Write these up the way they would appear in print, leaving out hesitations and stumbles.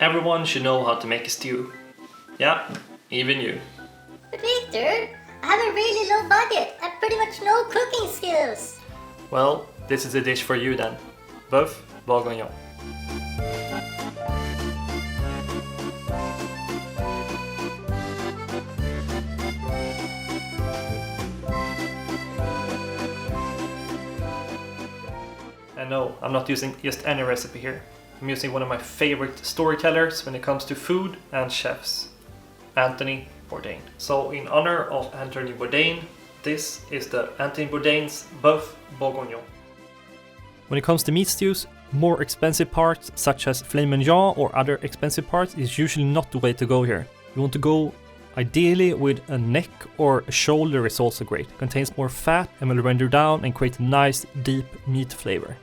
Everyone should know how to make a stew. Yeah, even you. But Victor, I have a really low budget and pretty much no cooking skills. Well, this is a dish for you then. Boeuf Bourguignon. And no, I'm not using just any recipe here. I'm using one of my favorite storytellers when it comes to food and chefs, Anthony Bourdain. So in honor of Anthony Bourdain, this is the Anthony Bourdain's Boeuf Bourguignon. When it comes to meat stews, more expensive parts such as filet mignon or other expensive parts is usually not the way to go here. You want to go ideally with a neck or a shoulder is also great. It contains more fat and will render down and create a nice deep meat flavor.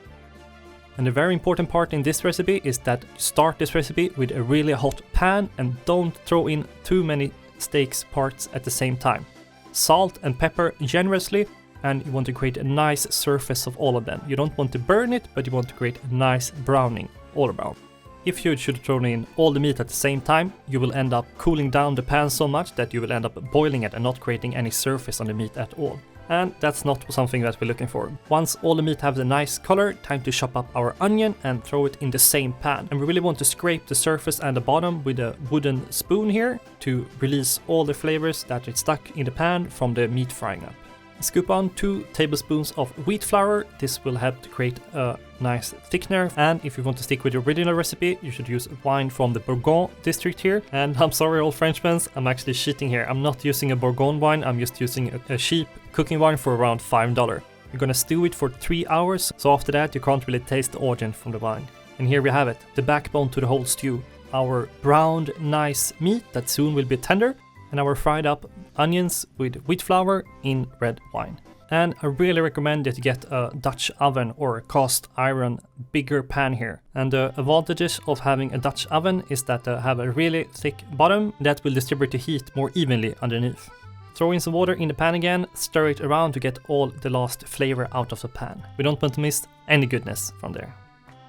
And the very important part in this recipe is that you start this recipe with a really hot pan and don't throw in too many steaks parts at the same time. Salt and pepper generously, and you want to create a nice surface of all of them. You don't want to burn it, but you want to create a nice browning all around. If you should throw in all the meat at the same time, you will end up cooling down the pan so much that you will end up boiling it and not creating any surface on the meat at all. And that's not something that we're looking for. Once all the meat has a nice color, time to chop up our onion and throw it in the same pan. And we really want to scrape the surface and the bottom with a wooden spoon here to release all the flavors that are stuck in the pan from the meat frying up. Scoop on 2 tablespoons of wheat flour. This will help to create a nice thickener. And if you want to stick with the original recipe, you should use wine from the Bourgogne district here. And I'm sorry, old Frenchmen, I'm actually cheating here. I'm not using a Bourgogne wine, I'm just using a cheap cooking wine for around $5. You're gonna stew it for 3 hours, so after that you can't really taste the origin from the wine. And here we have it, the backbone to the whole stew. Our browned, nice meat that soon will be tender, and our fried up onions with wheat flour in red wine. And I really recommend that you get a Dutch oven or a cast iron bigger pan here. And the advantages of having a Dutch oven is that they have a really thick bottom that will distribute the heat more evenly underneath. Throw in some water in the pan again, stir it around to get all the last flavor out of the pan. We don't want to miss any goodness from there.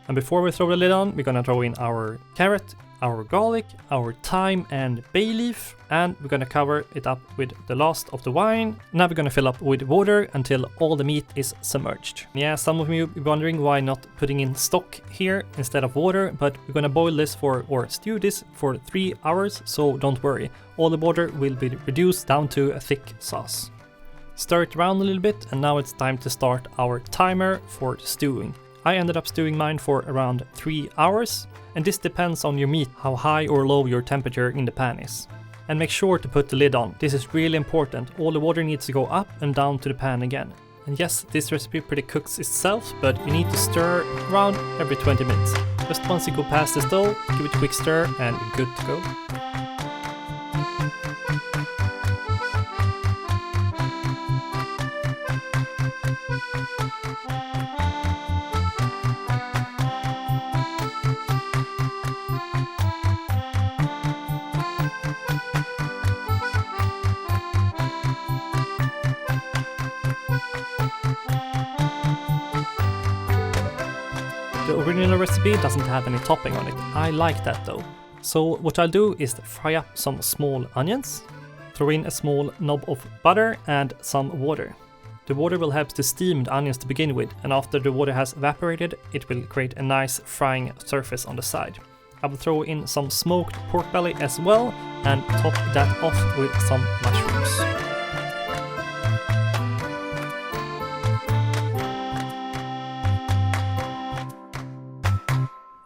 And before we throw the lid on, we're gonna throw in our carrot, our garlic, our thyme and bay leaf, and we're gonna cover it up with the last of the wine. Now we're gonna fill up with water until all the meat is submerged. Yeah, some of you are wondering why not putting in stock here instead of water, but we're gonna boil this or stew this for 3 hours, so don't worry. All the water will be reduced down to a thick sauce. Stir it around a little bit, and now it's time to start our timer for stewing. I ended up stewing mine for around 3 hours, and this depends on your meat, how high or low your temperature in the pan is. And make sure to put the lid on. This is really important. All the water needs to go up and down to the pan again. And yes, this recipe pretty cooks itself, but you need to stir around every 20 minutes. Just once you go past the stove, give it a quick stir and you're good to go. The original recipe doesn't have any topping on it. I like that though. So what I'll do is fry up some small onions, throw in a small knob of butter and some water. The water will help to steam the onions to begin with, and after the water has evaporated, it will create a nice frying surface on the side. I will throw in some smoked pork belly as well and top that off with some mushrooms.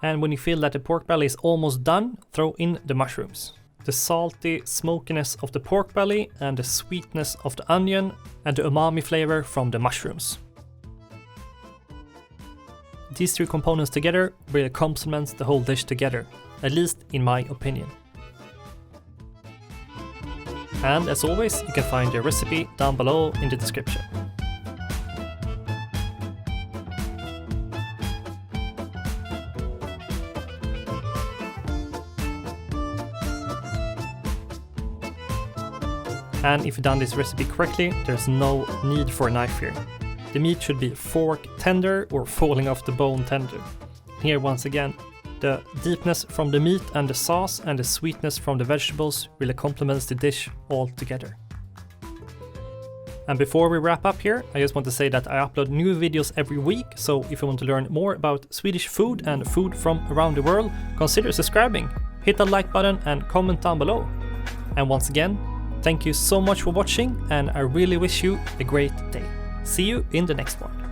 And when you feel that the pork belly is almost done, throw in the mushrooms. The salty smokiness of the pork belly and the sweetness of the onion and the umami flavor from the mushrooms. These 3 components together really complements the whole dish together, at least in my opinion. And as always, you can find the recipe down below in the description. And if you've done this recipe correctly, there's no need for a knife here. The meat should be fork tender or falling off the bone tender. Here once again, The deepness from the meat and the sauce and the sweetness from the vegetables really complements the dish all together. And before we wrap up here, I just want to say that I upload new videos every week, so if you want to learn more about Swedish food and food from around the world, consider subscribing, hit the like button and comment down below. And once again, thank you so much for watching, and I really wish you a great day. See you in the next one.